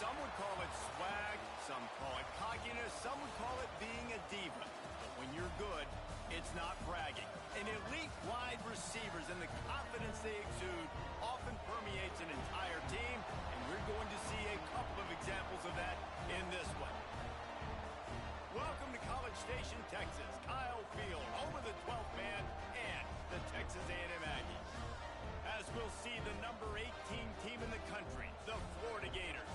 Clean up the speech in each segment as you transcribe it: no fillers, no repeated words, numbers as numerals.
Some would call it swag, some call it cockiness, some would call it being a diva. But when you're good, it's not bragging. An elite wide receivers and the confidence they exude often permeates an entire team, and we're going to see a couple of examples of that in this one. Welcome to College Station, Texas. Kyle Field, home of the 12th man and the Texas A&M Aggies. As we'll see the number 18 team in the country, the Florida Gators,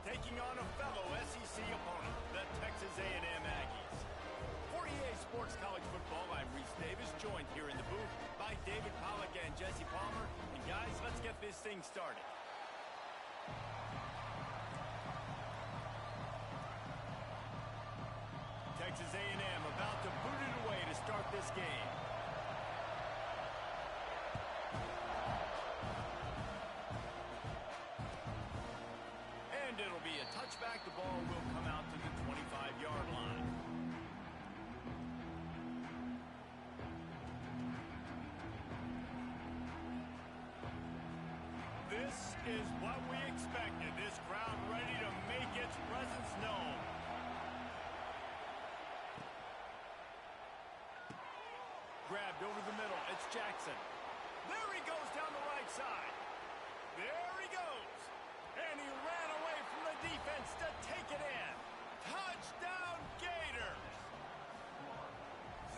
taking on a fellow SEC opponent, the Texas A&M Aggies. For EA Sports College Football, I'm Reese Davis, joined here in the booth by David Pollack and Jesse Palmer. And guys, let's get this thing started. Texas A&M about to boot it away to start this game. And it'll be a touchback. The ball will come out to the 25-yard line. This is what we expected. This crowd ready to make its presence known. Grabbed over the middle. It's Jackson. There he goes down the right side. There he goes. And he ran away from the defense to take it in. Touchdown, Gators.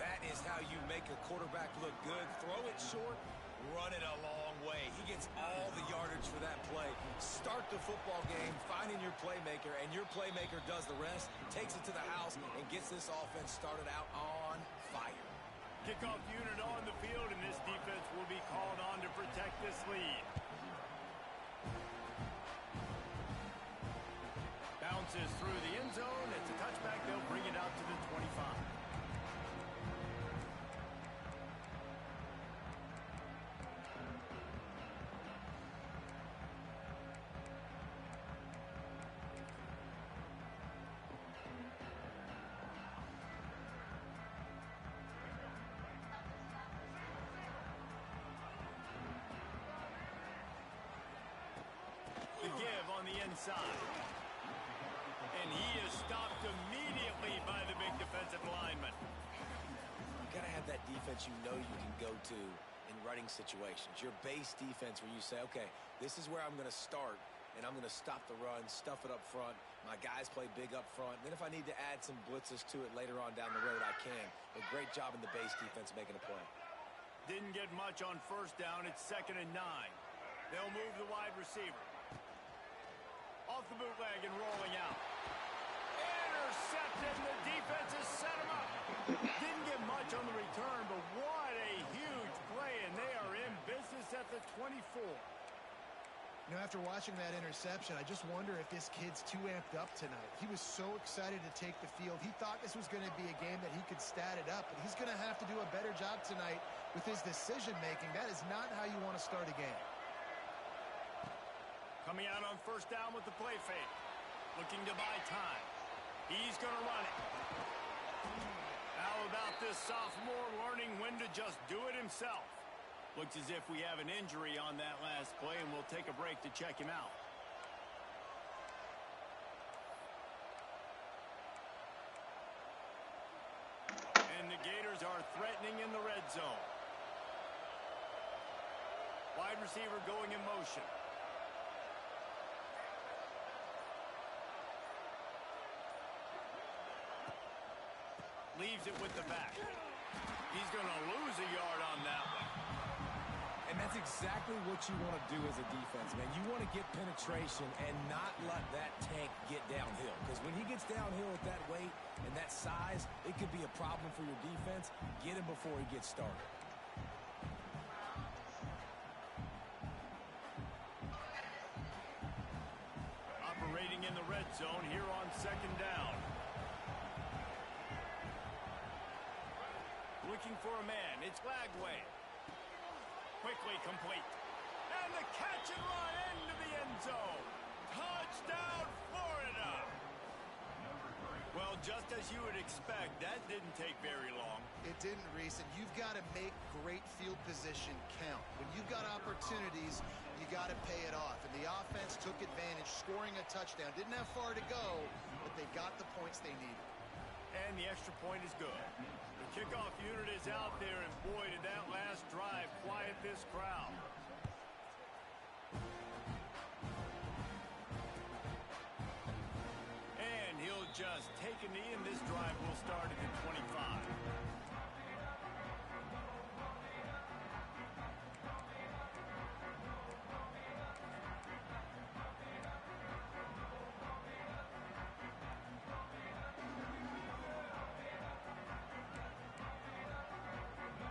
That is how you make a quarterback look good. Throw it short, run it a long way. He gets all the yardage for that play. Start the football game, finding your playmaker, and your playmaker does the rest, takes it to the house, and gets this offense started out on fire. Kickoff unit on the field, and this defense will be called on to protect this lead. Bounces through the end zone. It's a touchback. They'll bring it out to the 25. The give on the inside. And he is stopped immediately by the big defensive lineman. You got to have that defense you know you can go to in running situations. Your base defense where you say, okay, this is where I'm going to start, and I'm going to stop the run, stuff it up front. My guys play big up front. Then if I need to add some blitzes to it later on down the road, I can. A great job in the base defense making a play. Didn't get much on first down. It's 2nd and 9. They'll move the wide receiver. Off the bootleg and rolling out. Intercepted. The defense has set him up. Didn't get much on the return, but what a huge play, and they are in business at the 24. You know, after watching that interception, I just wonder if this kid's too amped up tonight. He was so excited to take the field. He thought this was going to be a game that he could stat it up, but he's going to have to do a better job tonight with his decision-making. That is not how you want to start a game. Coming out on first down with the play fake. Looking to buy time. He's going to run it. How about this sophomore learning when to just do it himself? Looks as if we have an injury on that last play, and we'll take a break to check him out. And the Gators are threatening in the red zone. Wide receiver going in motion. Leaves it with the back. He's going to lose a yard on that one. And that's exactly what you want to do as a defense, man. You want to get penetration and not let that tank get downhill. Because when he gets downhill at that weight and that size, it could be a problem for your defense. Get him before he gets started. Operating in the red zone here on 2nd down. Looking for a man. It's Lagway. Quickly complete. And the catch and run into the end zone. Touchdown, Florida. Well, just as you would expect, that didn't take very long. It didn't, Reese, and you've got to make great field position count. When you've got opportunities, you got to pay it off. And the offense took advantage scoring a touchdown. Didn't have far to go, but they got the points they needed. And the extra point is good. The kickoff unit is out there, and boy, did that last drive quiet this crowd. And he'll just take a knee, and this drive will start at the 25.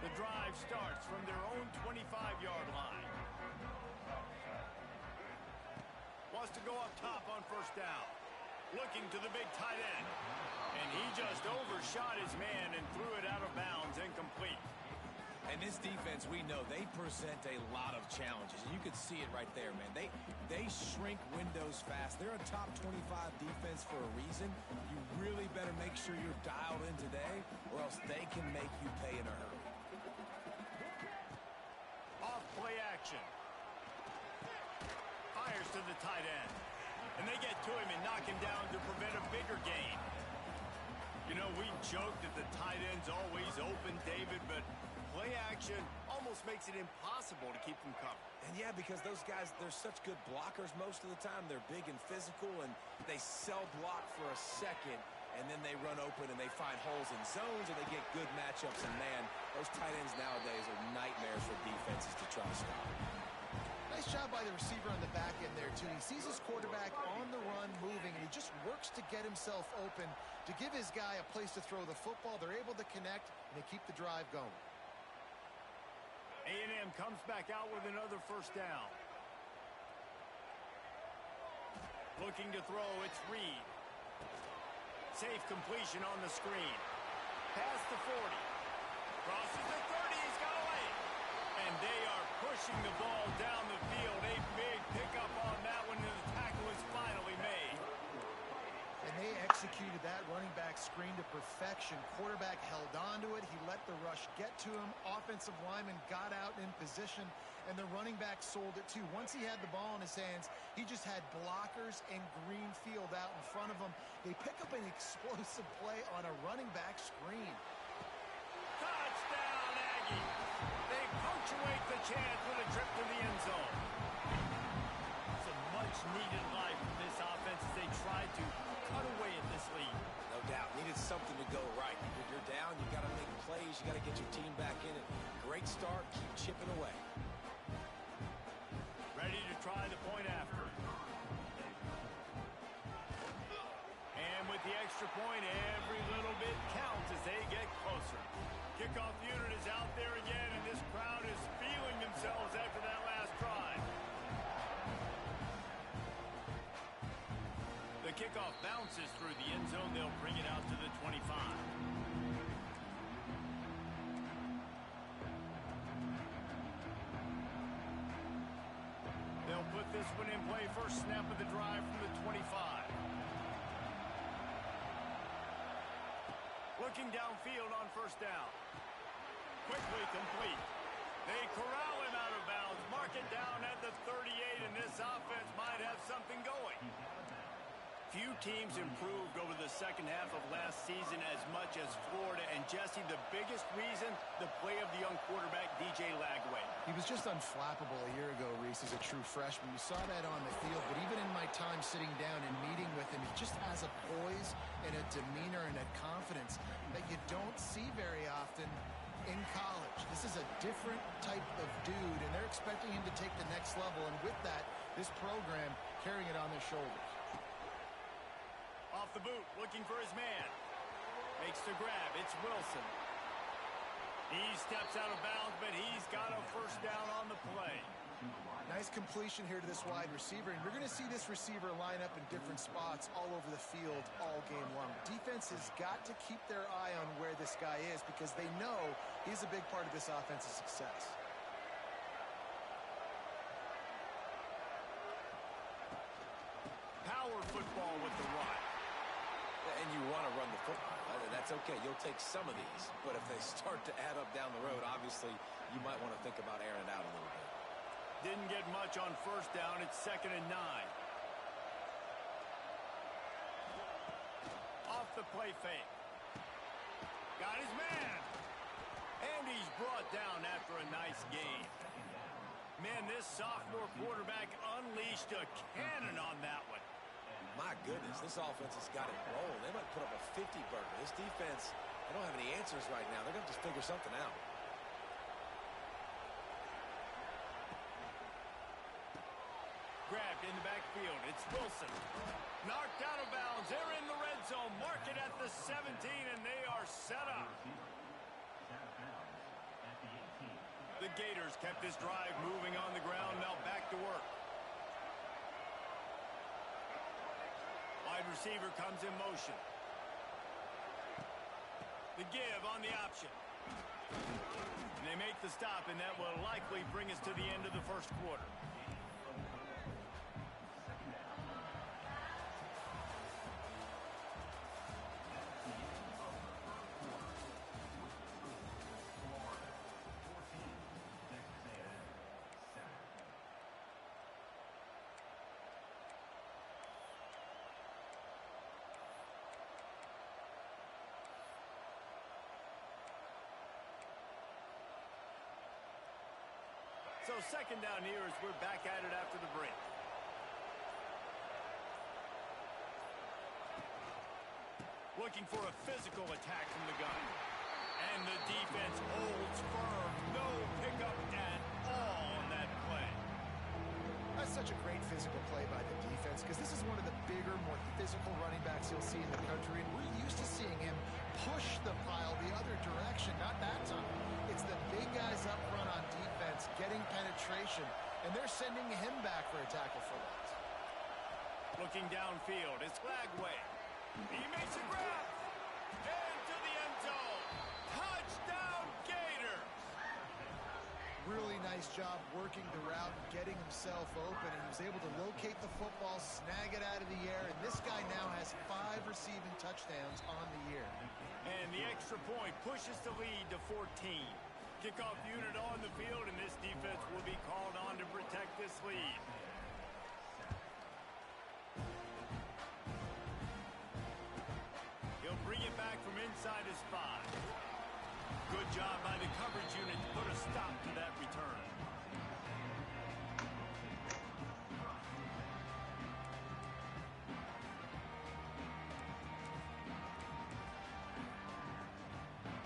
The drive starts from their own 25-yard line. Wants to go up top on first down. Looking to the big tight end. And he just overshot his man and threw it out of bounds, incomplete. And this defense, we know, they present a lot of challenges. You can see it right there, man. They shrink windows fast. They're a top 25 defense for a reason. You really better make sure you're dialed in today, or else they can make you pay in a hurry. Off play action. Fires to the tight end. And they get to him and knock him down to prevent a bigger gain. You know, we joked that the tight end's always open, David, but play action almost makes it impossible to keep them covered. And yeah, because those guys, they're such good blockers most of the time. They're big and physical, and they sell block for a second, and then they run open and they find holes in zones, and they get good matchups. And man, those tight ends nowadays are nightmares for defenses to try to stop. Nice job by the receiver on the back end there, too. He sees his quarterback on the run moving, and he just works to get himself open to give his guy a place to throw the football. They're able to connect, and they keep the drive going. A&M comes back out with another first down. Looking to throw, it's Reed. Safe completion on the screen. Past the 40. Crosses the 30, he's got away. And they are pushing the ball down the field. A big pickup on that one, and the tackle is finally made. And they executed that running back screen to perfection. Quarterback held on to it. He let the rush get to him. Offensive lineman got out in position, and the running back sold it too. Once he had the ball in his hands, he just had blockers and green field out in front of him. They pick up an explosive play on a running back screen. Touchdown, Aggie! They punctuate the chance with a trip to the end zone. Some much-needed life from this offense as they try to cut away at this lead. No doubt. Needed something to go right. If you're down, you got to make plays. You got to get your team back in it. Great start. Keep chipping away. Ready to try the point after. And with the extra point, every little bit counts as they get closer. Kickoff unit is out there again, and this crowd is feeling themselves after that last drive. The kickoff bounces through the end zone. They'll bring it out to the 25. They'll put this one in play. First snap of the drive from the 25. Looking downfield on first down. Quickly complete. They corral him out of bounds. Mark it down at the 38, and this offense might have something going. Few teams improved over the second half of last season as much as Florida. And, Jesse, the biggest reason, the play of the young quarterback, DJ Lagway. He was just unflappable a year ago, Reese, as a true freshman. You saw that on the field, but even in my time sitting down and meeting with him, he just has a poise and a demeanor and a confidence that you don't see very often in college. This is a different type of dude, and they're expecting him to take the next level. And with that, this program carrying it on their shoulders. Off the boot, looking for his man. Makes the grab. It's Wilson. He steps out of bounds, but he's got a first down on the play. Nice completion here to this wide receiver, and you're going to see this receiver line up in different spots all over the field all game long. Defense has got to keep their eye on where this guy is because they know he's a big part of this offense's success. Power football with the run. And you want to run the football. That's okay. You'll take some of these. But if they start to add up down the road, obviously, you might want to think about airing it out a little bit. Didn't get much on first down. It's 2nd and 9. off the play fake. Got his man. And he's brought down after a nice gain. Man, this sophomore quarterback unleashed a cannon on that one. My goodness, this offense has got it rolling. They might put up a 50-burger. This defense, they don't have any answers right now. They're going to just figure something out. Grabbed in the backfield. It's Wilson. Knocked out of bounds. They're in the red zone. Mark it at the 17, and they are set up. The Gators kept this drive moving on the ground. Now back to work. Wide receiver comes in motion. The give on the option. And they make the stop, and that will likely bring us to the end of the first quarter. So second down here as we're back at it after the break. Looking for a physical attack from the gun. And the defense holds firm. No pickup at all on that play. That's such a great physical play by the defense because this is one of the bigger, more physical running backs you'll see in the country. And we're used to seeing him push the pile the other direction. Not that time. It's the big guys up front on defense getting penetration, and they're sending him back for a tackle for loss. Looking downfield, it's Lagway. He makes a grab. Into the end zone. Touchdown, Gators. Really nice job working the route and getting himself open. And he was able to locate the football, snag it out of the air, and this guy now has 5 receiving touchdowns on the year. And the extra point pushes the lead to 14. Kickoff unit on the field, and this defense will be called on to protect this lead. He'll bring it back from inside his 5. Good job by the coverage unit to put a stop to that return.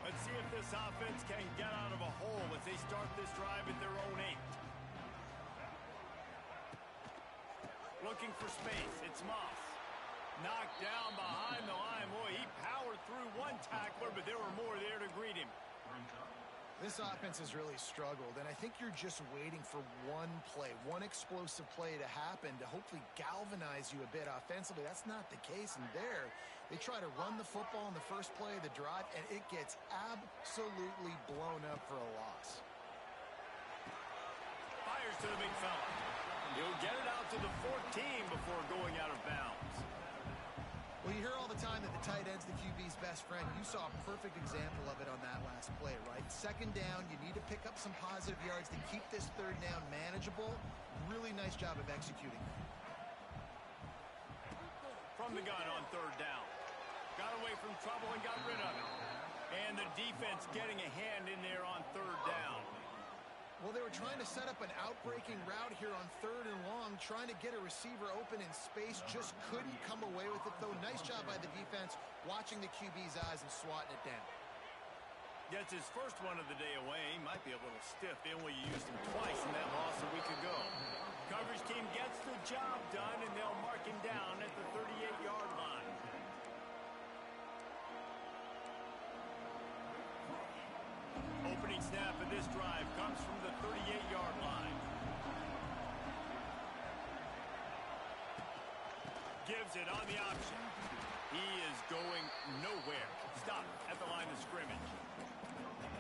Let's see if this offense can get out of a hole as they start this drive at their own 8. Looking for space. It's Moss. Knocked down behind the line. Boy, he powered through one tackler, but there were more there to greet him. This offense has really struggled, and I think you're just waiting for one play, one explosive play to happen to hopefully galvanize you a bit offensively. That's not the case, and there they try to run the football in the first play of the drive, and it gets absolutely blown up for a loss. Fires to the big fella. He'll get it out to the 14 before going out of bounds. Well, you hear all the time that the tight end's the QB's best friend. You saw a perfect example of it on that last play, right? Second down, you need to pick up some positive yards to keep this third down manageable. Really nice job of executing. From the gun on third down. Got away from trouble and got rid of it. And the defense getting a hand in there on third down. Well, they were trying to set up an outbreaking route here on third and long, trying to get a receiver open in space, just couldn't come away with it, though. Nice job by the defense, watching the QB's eyes and swatting it down. Gets his first one of the day away. He might be a little stiff. They only used him twice in that loss a week ago. Coverage team gets the job done, and they'll mark him down at the 38-yard line. Opening snap of this drive comes from the 38-yard line. Gives it on the option. He is going nowhere. Stop at the line of scrimmage.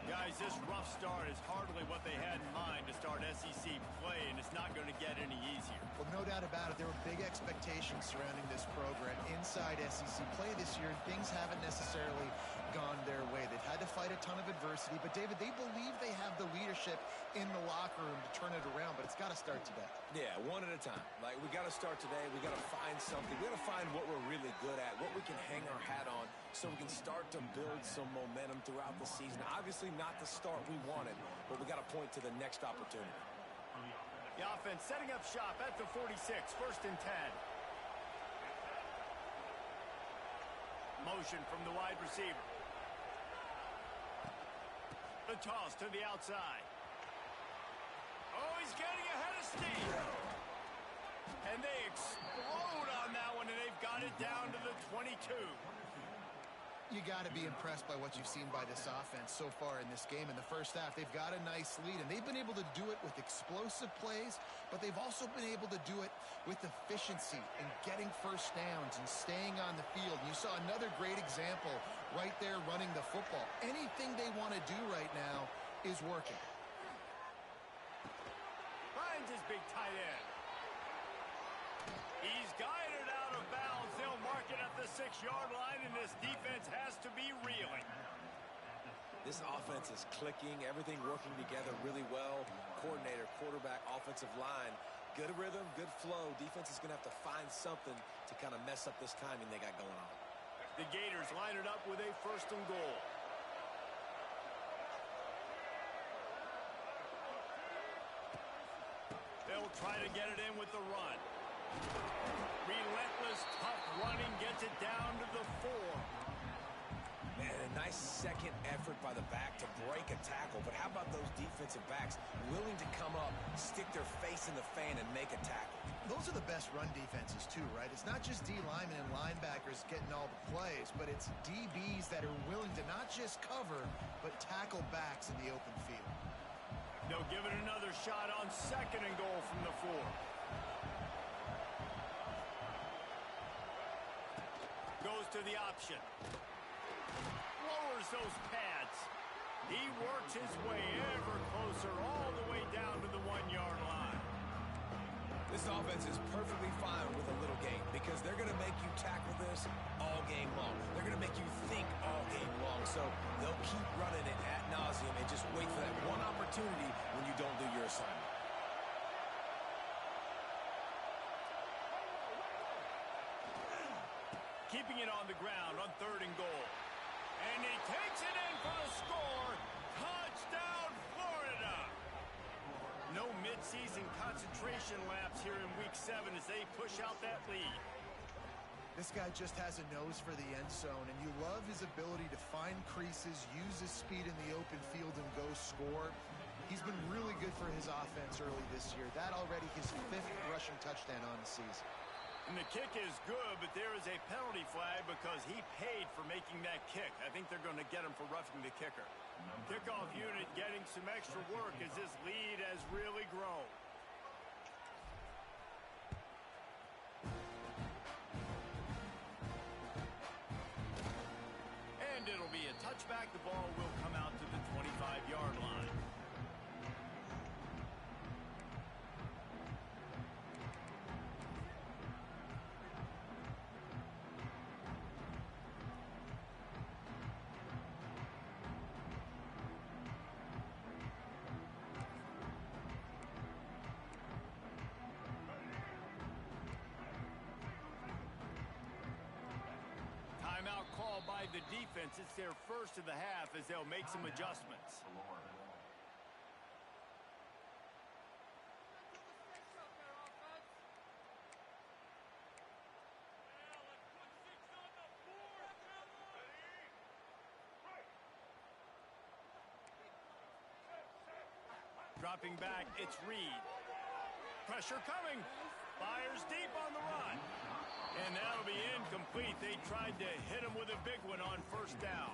Guys, this rough start is hardly what they had in mind to start SEC play, and it's not going to get any easier. Well, no doubt about it. There were big expectations surrounding this program inside SEC play this year, and things haven't necessarily gone their way. They've had to fight a ton of adversity, but, David, they believe they have the leadership in the locker room to turn it around, but it's got to start today. Yeah, one at a time. Like, we got to start today. We got to find something. We got to find what we're really good at, what we can hang our hat on, so we can start to build some momentum throughout the season. Obviously not the start we wanted, but we got to point to the next opportunity. The offense setting up shop at the 46, 1st and 10. Motion from the wide receiver. The toss to the outside. Oh, he's getting ahead of steam. And they explode on that one, and they've got it down to the 22. You got to be impressed by what you've seen by this offense so far in this game. In the first half, they've got a nice lead, and they've been able to do it with explosive plays, but they've also been able to do it with efficiency and getting first downs and staying on the field. You saw another great example right there running the football. Anything they want to do right now is working. Finds his big tight end. He's guided out of bounds. They'll mark it at the 6-yard line, and this defense has to be reeling. This offense is clicking, everything working together really well. Coordinator, quarterback, offensive line, good rhythm, good flow. Defense is going to have to find something to kind of mess up this timing they got going on. The Gators line it up with a 1st and goal. They'll try to get it in with the run. Relentless, tough running gets it down to the 4. Man, a nice second effort by the back to break a tackle. But how about those defensive backs willing to come up, stick their face in the fan, and make a tackle? Those are the best run defenses, too, right? It's not just D linemen and linebackers getting all the plays, but it's DBs that are willing to not just cover, but tackle backs in the open field. They'll give it another shot on 2nd and goal from the 4. Goes to the option. Lowers those pads. He works his way ever closer all the way down to the 1-yard line. This offense is perfectly fine with a little game because they're going to make you tackle this all game long. They're going to make you think all game long. So they'll keep running it ad nauseum and just wait for that one opportunity when you don't do your assignment. Keeping it on the ground on 3rd and goal. And he takes it in for the score. Touchdown, Florida. No midseason concentration laps here in Week 7 as they push out that lead. This guy just has a nose for the end zone, and you love his ability to find creases, use his speed in the open field, and go score. He's been really good for his offense early this year. That already his 5th rushing touchdown on the season. And the kick is good, but there is a penalty flag because he paid for making that kick. I think they're going to get him for roughing the kicker. Kickoff unit getting some extra work as this lead has really grown. And it'll be a touchback. The ball will come out to the 25-yard line. Timeout call by the defense. It's their first of the half as they'll make some adjustments. Dropping back, it's Reed. Pressure coming. Fires deep on the run. And that'll be incomplete. They tried to hit him with a big one on 1st down.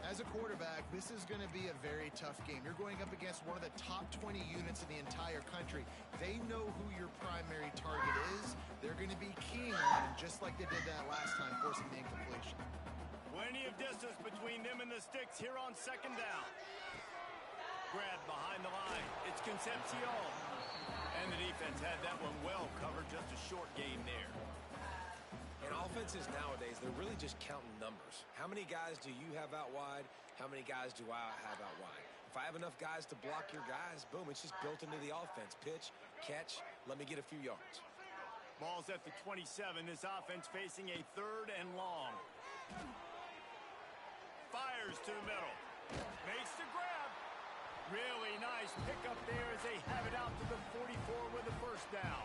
As a quarterback, this is going to be a very tough game. You're going up against one of the top 20 units in the entire country. They know who your primary target is. They're going to be keying on him, just like they did that last time, forcing the incompletion. Plenty of distance between them and the sticks here on second down. Grab behind the line. It's Concepcion. And the defense had that one well covered. Just a short gain there. And offenses nowadays, they're really just counting numbers. How many guys do you have out wide? How many guys do I have out wide? If I have enough guys to block your guys, boom, it's just built into the offense. Pitch, catch, let me get a few yards. Ball's at the 27. This offense facing a 3rd and long. Fires to the middle. Makes the grab. Really nice pickup there as they have it out to the 44 with the first down.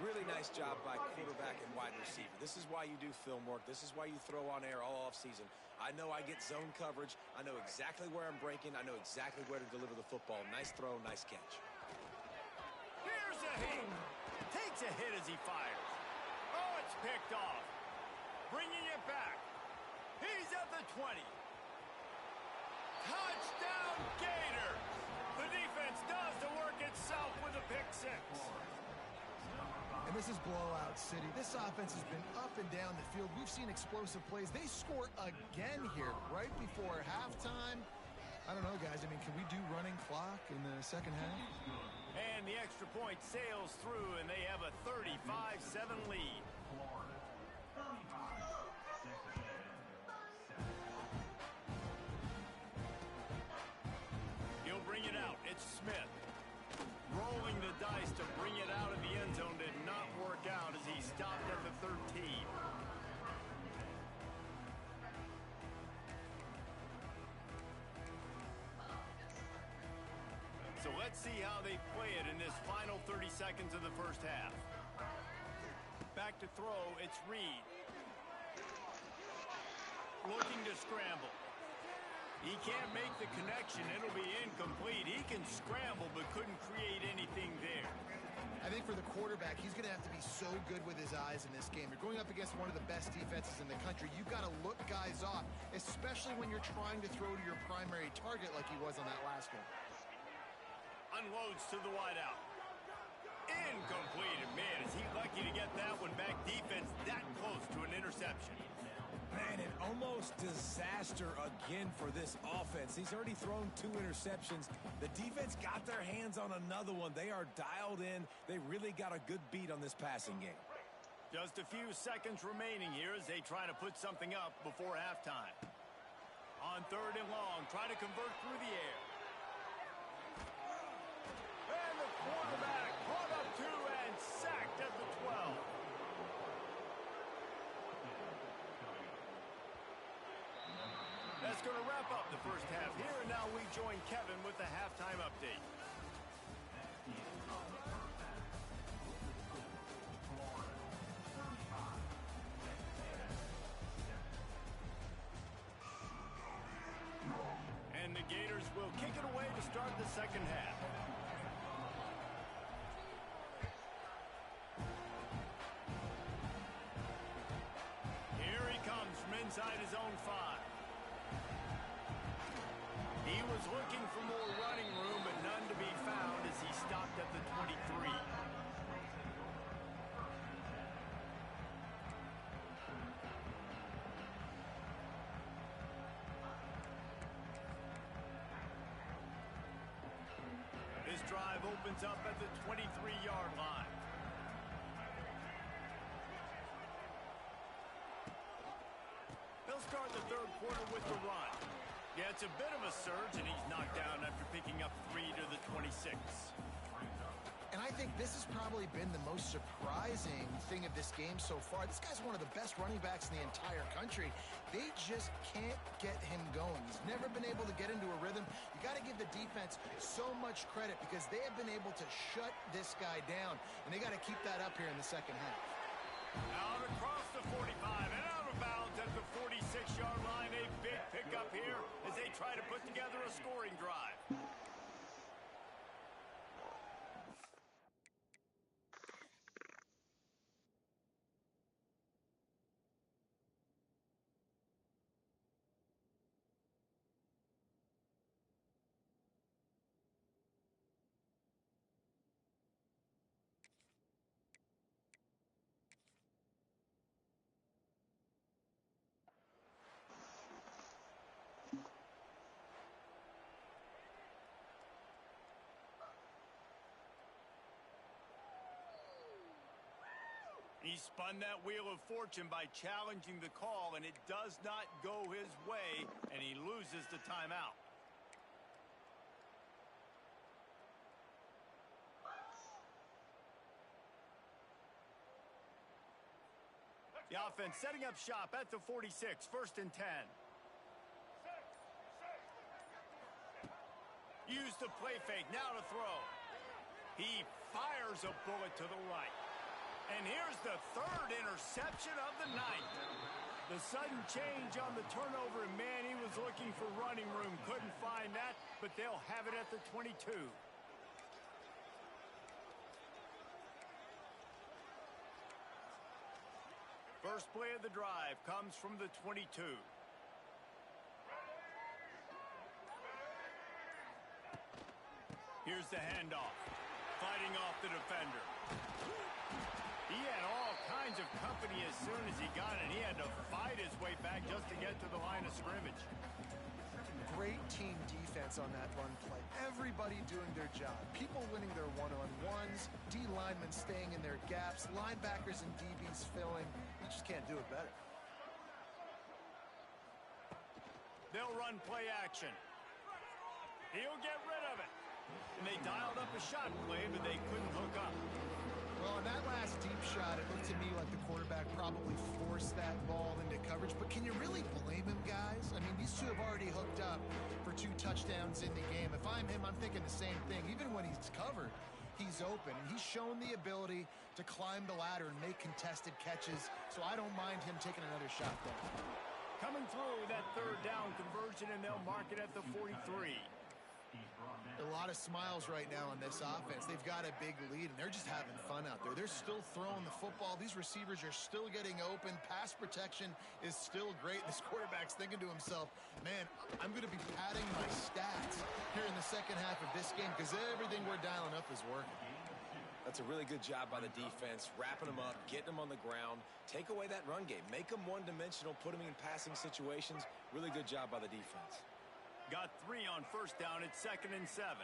Really nice job by quarterback and wide receiver. This is why you do film work. This is why you throw on air all offseason. I know I get zone coverage. I know exactly where I'm breaking. I know exactly where to deliver the football. Nice throw, nice catch. Here's a hit. Takes a hit as he fires. Oh, it's picked off. Bringing it back. He's at the 20. Touchdown, Gators! The defense does the work itself with a pick 6. And this is blowout city. This offense has been up and down the field. We've seen explosive plays. They score again here right before halftime. I don't know, guys. I mean, can we do running clock in the second half? And the extra point sails through, and they have a 35-7 lead. He'll bring it out. It's Smith. Rolling the dice to bring it out of the end zone did not work out as he stopped at the 13. So let's see how they play it in this final 30 seconds of the first half. Back to throw, it's Reed. Looking to scramble. He can't make the connection. It'll be incomplete. He can scramble but couldn't create anything there. I think for the quarterback, he's going to have to be so good with his eyes in this game. You're going up against one of the best defenses in the country. You've got to look guys off, especially when you're trying to throw to your primary target like he was on that last one. Unloads to the wideout. Incomplete. And man, is he lucky to get that one back. Defense that close to an interception. Man, an almost disaster again for this offense. He's already thrown 2 interceptions. The defense got their hands on another one. They are dialed in. They really got a good beat on this passing game. Just a few seconds remaining here as they try to put something up before halftime. On 3rd and long, try to convert through the air. And the quarterback brought up 2 and sacked at the 12. That's going to wrap up the first half here, and now we join Kevin with the halftime update. And the Gators will kick it away to start the second half. Here he comes from inside his own 5. He was looking for more running room, but none to be found as he stopped at the 23. This drive opens up at the 23-yard line. They'll start the 3rd quarter with the run. Yeah, it's a bit of a surge, and he's knocked down after picking up 3 to the 26. And I think this has probably been the most surprising thing of this game so far. This guy's one of the best running backs in the entire country. They just can't get him going. He's never been able to get into a rhythm. You got to give the defense so much credit because they have been able to shut this guy down, and they got to keep that up here in the second half. Out across the 45 and out of bounds at the 46-yard line. A big pickup here as they try to put together a scoring drive. He spun that wheel of fortune by challenging the call, and it does not go his way, and he loses the timeout. The offense setting up shop at the 46, 1st and 10. Use the play fake, now to throw. He fires a bullet to the right. And here's the 3rd interception of the night. The sudden change on the turnover, and man, he was looking for running room. Couldn't find that, but they'll have it at the 22. First play of the drive comes from the 22. Here's the handoff. Fighting off the defender. He had all kinds of company as soon as he got it. He had to fight his way back just to get to the line of scrimmage. Great team defense on that run play. Everybody doing their job. People winning their one-on-ones, D linemen staying in their gaps, linebackers and DBs filling. You just can't do it better. They'll run play action. He'll get rid of it. And they dialed up a shot play, but they couldn't hook up. Well, on that last deep shot, it looked to me like the quarterback probably forced that ball into coverage. But can you really blame him, guys? I mean, these two have already hooked up for 2 touchdowns in the game. If I'm him, I'm thinking the same thing. Even when he's covered, he's open. And he's shown the ability to climb the ladder and make contested catches. So I don't mind him taking another shot there. Coming through that 3rd down conversion, and they'll mark it at the 43. A lot of smiles right now on this offense. They've got a big lead, and they're just having fun out there. They're still throwing the football. These receivers are still getting open. Pass protection is still great. This quarterback's thinking to himself, man, I'm going to be padding my stats here in the second half of this game because everything we're dialing up is working. That's a really good job by the defense, wrapping them up, getting them on the ground. Take away that run game. Make them one-dimensional, put them in passing situations. Really good job by the defense. Got 3 on 1st down. It's 2nd and 7.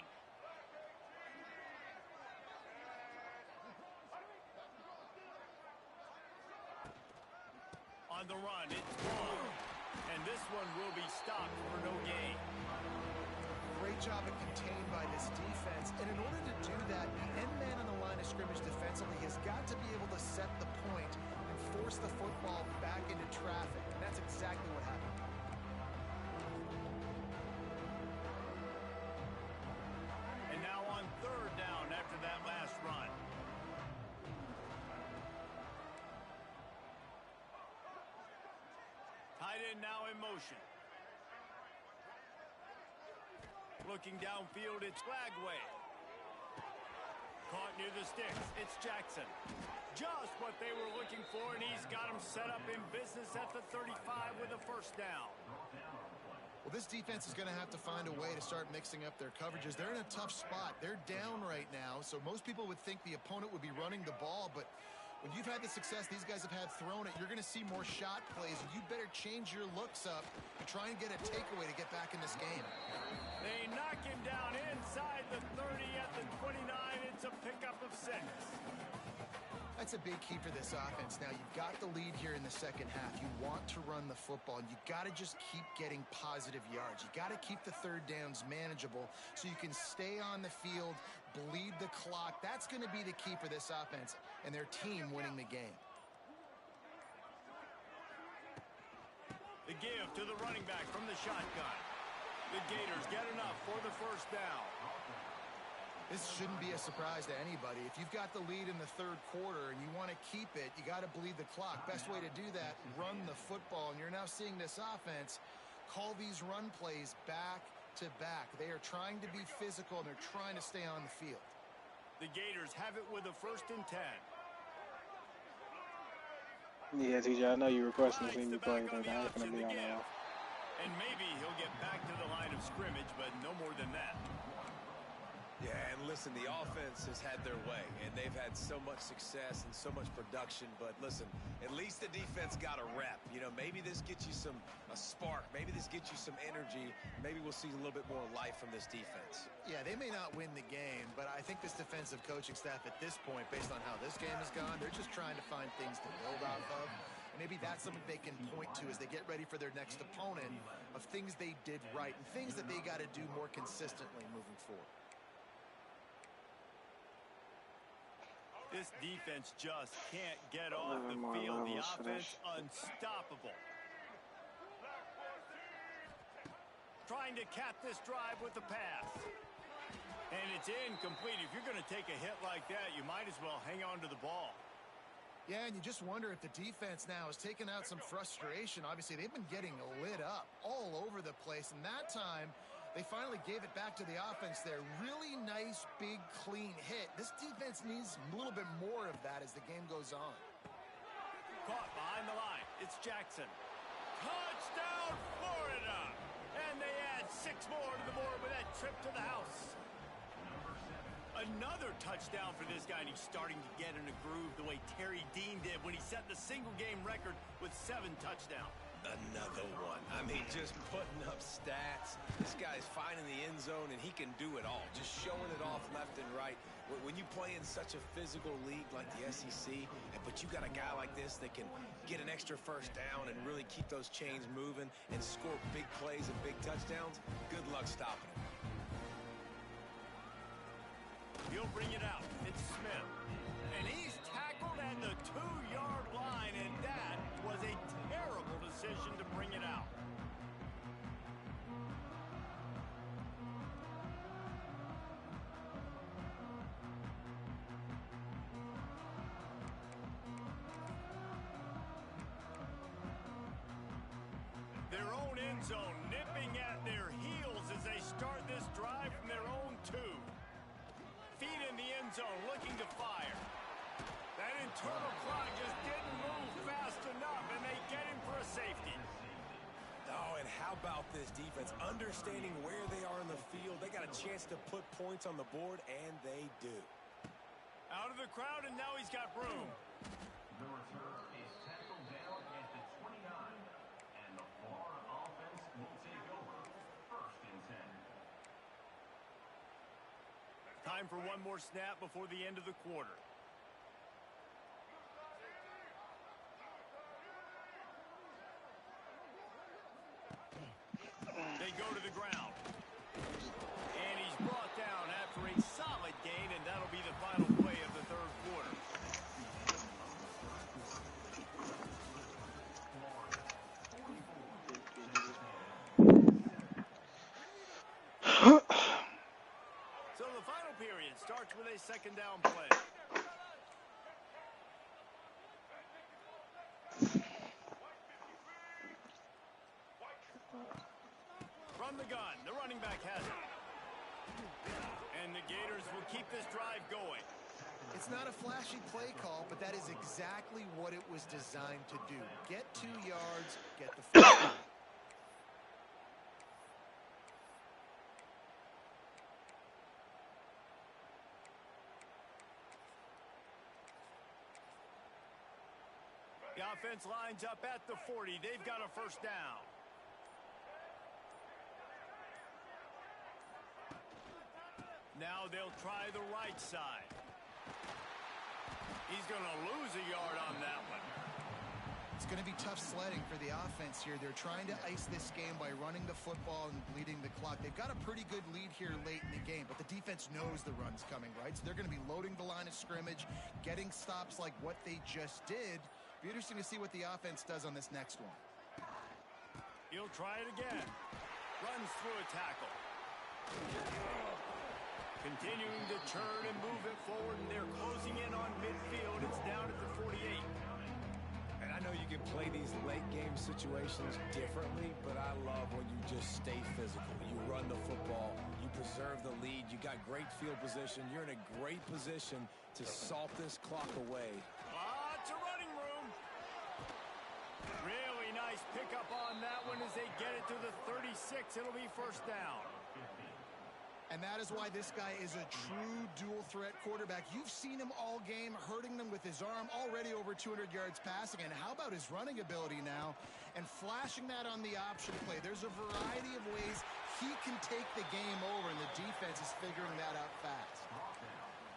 On the run, it's long. And this one will be stopped for no gain. Great job at contained by this defense. And in order to do that, the end man on the line of scrimmage defensively has got to be able to set the point and force the football back into traffic. And that's exactly what happened. And now on 3rd down after that last run. Tight end now in motion. Looking downfield, it's Lagway. Caught near the sticks, it's Jackson. Just what they were looking for, and he's got him set up in business at the 35 with a 1st down. Well, this defense is going to have to find a way to start mixing up their coverages. They're in a tough spot. They're down right now, so most people would think the opponent would be running the ball, but when you've had the success these guys have had throwing it, you're going to see more shot plays, and you better change your looks up and try and get a takeaway to get back in this game. They knock him down inside the 30 at the 29. It's a pickup of 6. That's a big key for this offense. Now, you've got the lead here in the second half. You want to run the football, and you got to just keep getting positive yards. You got to keep the 3rd downs manageable so you can stay on the field, bleed the clock. That's going to be the key for this offense and their team winning the game. The give to the running back from the shotgun. The Gators get enough for the 1st down. This shouldn't be a surprise to anybody. If you've got the lead in the 3rd quarter and you want to keep it, you got to bleed the clock. Best way to do that, run the football. And you're now seeing this offense call these run plays back to back. They are trying to be physical, and they're trying to stay on the field. The Gators have it with a 1st and 10. Yeah, TJ, I know you requesting to see me play, but I ain't gonna be on that. And maybe he'll get back to the line of scrimmage, but no more than that. Yeah, and listen, the offense has had their way, and they've had so much success and so much production. But listen, at least the defense got a rep. You know, maybe this gets you a spark. Maybe this gets you some energy. Maybe we'll see a little bit more life from this defense. Yeah, they may not win the game, but I think this defensive coaching staff at this point, based on how this game has gone, they're just trying to find things to build off of. And maybe that's something they can point to as they get ready for their next opponent, of things they did right and things that they got to do more consistently moving forward. This defense just can't get off the field. The offense unstoppable. Trying to cap this drive with the pass. And it's incomplete. If you're going to take a hit like that, you might as well hang on to the ball. Yeah, and you just wonder if the defense now has taken out some frustration. Obviously, they've been getting lit up all over the place, and that time they finally gave it back to the offense there. Really nice, big, clean hit. This defense needs a little bit more of that as the game goes on. Caught behind the line. It's Jackson. Touchdown, Florida! And they add 6 more to the board with that trip to the house. Another touchdown for this guy, and he's starting to get in a groove the way Terry Dean did when he set the single-game record with 7 touchdowns. Another one. I mean, just putting up stats. This guy's finding the end zone, and he can do it all. Just showing it off left and right. When you play in such a physical league like the SEC, but you got a guy like this that can get an extra first down and really keep those chains moving and score big plays and big touchdowns, good luck stopping him. He'll bring it out. It's Smith. And he's tackled at the 2-yard line, and that was a terrible decision to bring it out. Their own end zone nipping at their heels as they start this drive from their own 2. Feet in the end zone, looking to fire. That internal clock just didn't move fast enough, and they get him for a safety. Oh, and how about this defense? Understanding where they are in the field. They got a chance to put points on the board, and they do. Out of the crowd, and now he's got room. The return is tackled down at the 29, and the Florida offense will take over. 1st and 10. Time for one more snap before the end of the quarter. They go to the ground. And he's brought down after a solid gain, and that'll be the final play of the 3rd quarter. So the final period starts with a 2nd down play. From the gun, the running back has it. And the Gators will keep this drive going. It's not a flashy play call, but that is exactly what it was designed to do. Get 2 yards, get the first down. The offense lines up at the 40. They've got a first down. Now they'll try the right side. He's going to lose a yard on that one. It's going to be tough sledding for the offense here. They're trying to ice this game by running the football and bleeding the clock. They've got a pretty good lead here late in the game, but the defense knows the run's coming, right? So they're going to be loading the line of scrimmage, getting stops like what they just did. Be interesting to see what the offense does on this next one. He'll try it again. Runs through a tackle. Continuing to churn and move it forward, and they're closing in on midfield. It's down at the 48. And I know you can play these late game situations differently, but I love when you just stay physical. You run the football, you preserve the lead, you got great field position, you're in a great position to salt this clock away. Lots of running room. Really nice pickup on that one as they get it to the 36. It'll be first down. And that is why this guy is a true dual-threat quarterback. You've seen him all game, hurting them with his arm, already over 200 yards passing. And how about his running ability now? And flashing that on the option play. There's a variety of ways he can take the game over, and the defense is figuring that out fast.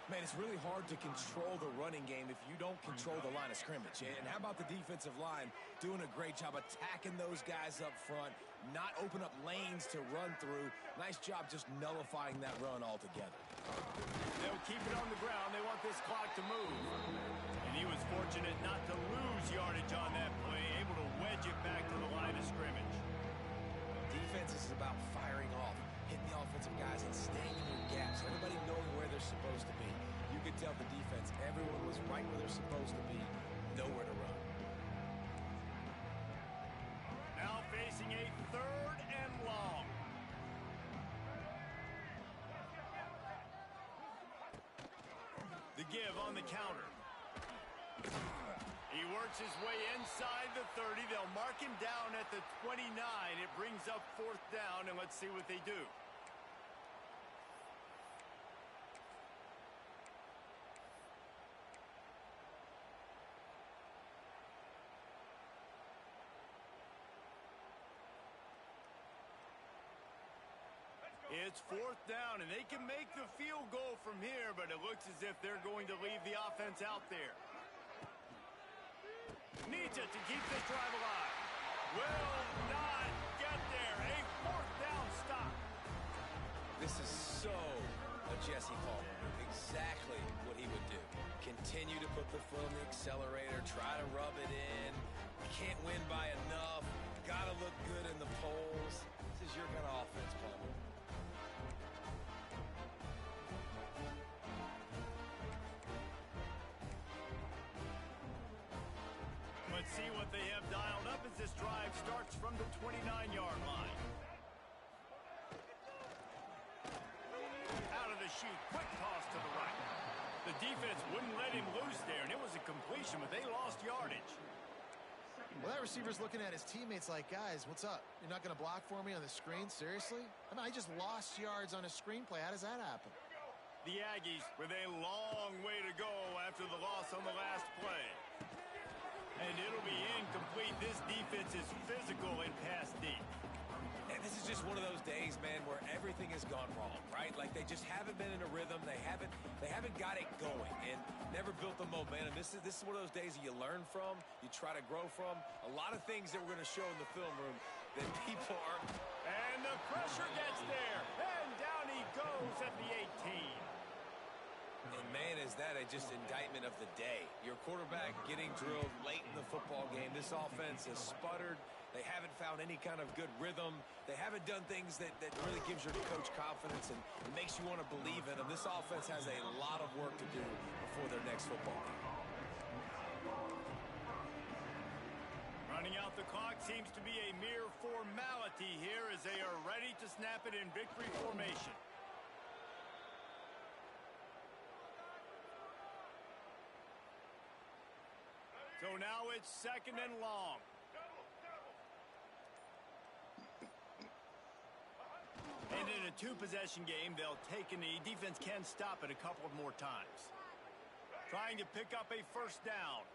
Man, it's really hard to control the running game if you don't control the line of scrimmage. And how about the defensive line doing a great job attacking those guys up front, not open up lanes to run through. Nice job just nullifying that run altogether. They'll keep it on the ground. They want this clock to move. And he was fortunate not to lose yardage on that play, able to wedge it back to the line of scrimmage. Defense is about firing off, hitting the offensive guys and staying in your gaps. Everybody knowing where they're supposed to be. You could tell the defense, everyone was right where they're supposed to be, nowhere to run. Now facing a 3rd and long. The give on the counter. He works his way inside the 30. They'll mark him down at the 29. It brings up 4th down, and let's see what they do. It's 4th down, and they can make the field goal from here, but it looks as if they're going to leave the offense out there. Needs it to keep this drive alive. Will not get there. A 4th down stop. This is so a Jesse Palmer move. Exactly what he would do. Continue to put the foot on the accelerator, try to rub it in. Can't win by enough. Gotta look good in the polls. This is your kind of offense, Palmer. Let's see what they have dialed up as this drive starts from the 29-yard line. Out of the chute, quick toss to the right. The defense wouldn't let him loose there, and it was a completion, but they lost yardage. Well, that receiver's looking at his teammates like, guys, what's up? You're not going to block for me on the screen? Seriously? I mean, I just lost yards on a screenplay. How does that happen? The Aggies with a long way to go after the loss on the last play. And it'll be incomplete. This defense is physical and pass deep. And this is just one of those days, man, where everything has gone wrong, right? Like they just haven't been in a rhythm. They haven't got it going and never built the momentum. This is one of those days that you learn from, you try to grow from. A lot of things that we're going to show in the film room that people aren't. And the pressure gets there. And down he goes at the 18. And man, is that just indictment of the day. Your quarterback getting drilled late in the football game. This offense has sputtered. They haven't found any kind of good rhythm. They haven't done things that really gives your coach confidence and makes you want to believe in them. This offense has a lot of work to do before their next football game. Running out the clock seems to be a mere formality here as they are ready to snap it in victory formation. So now it's 2nd and long. And in a 2-possession game, they'll take a knee. Defense can stop it a couple of more times. Trying to pick up a 1st down.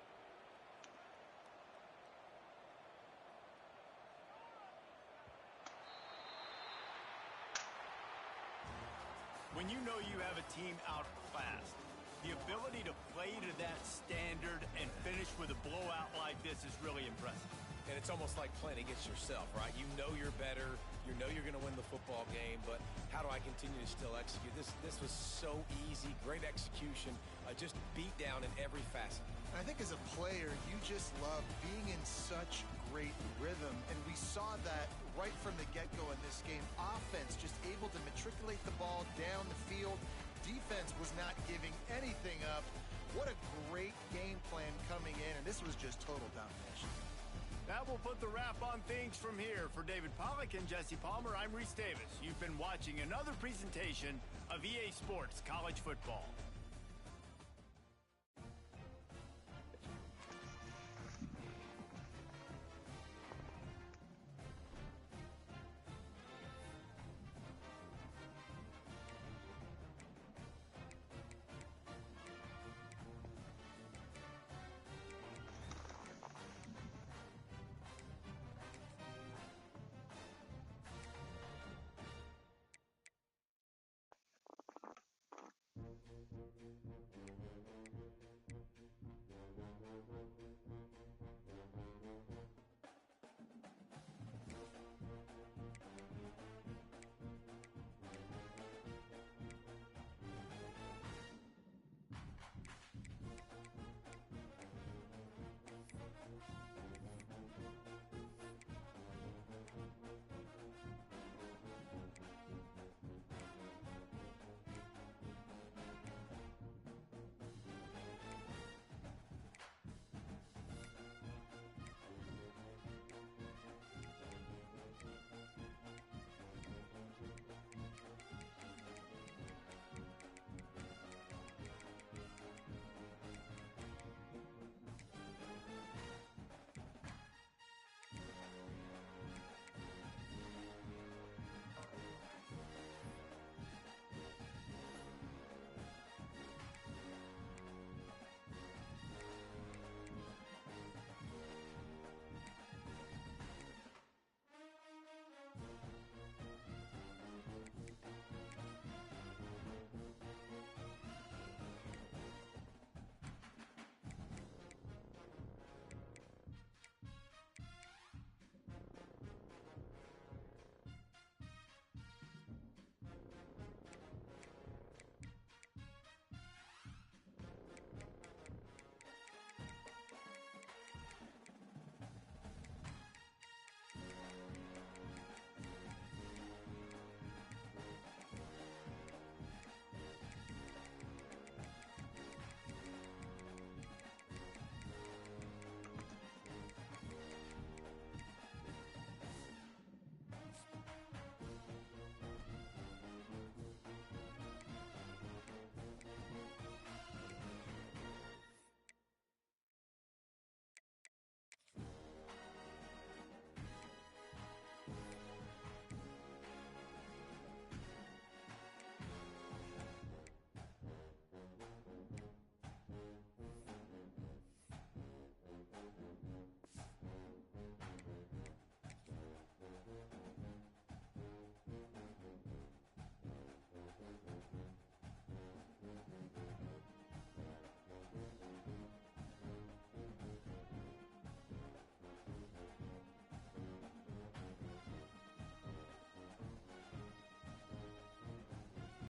When you know you have a team outclassed, the ability to play to that standard and finish with a blowout like this is really impressive. And it's almost like playing against yourself, right? You know you're better. You know you're going to win the football game, but how do I continue to still execute? This was so easy. Great execution. Just beat down in every facet. I think as a player, you just love being in such great rhythm, and we saw that right from the get-go in this game. Offense just able to matriculate the ball down the field. Defense was not giving anything up. What a great game plan coming in, and this was just total domination. That will put the wrap on things from here. For David Pollack and Jesse Palmer, I'm Reese Davis. You've been watching another presentation of EA Sports College Football.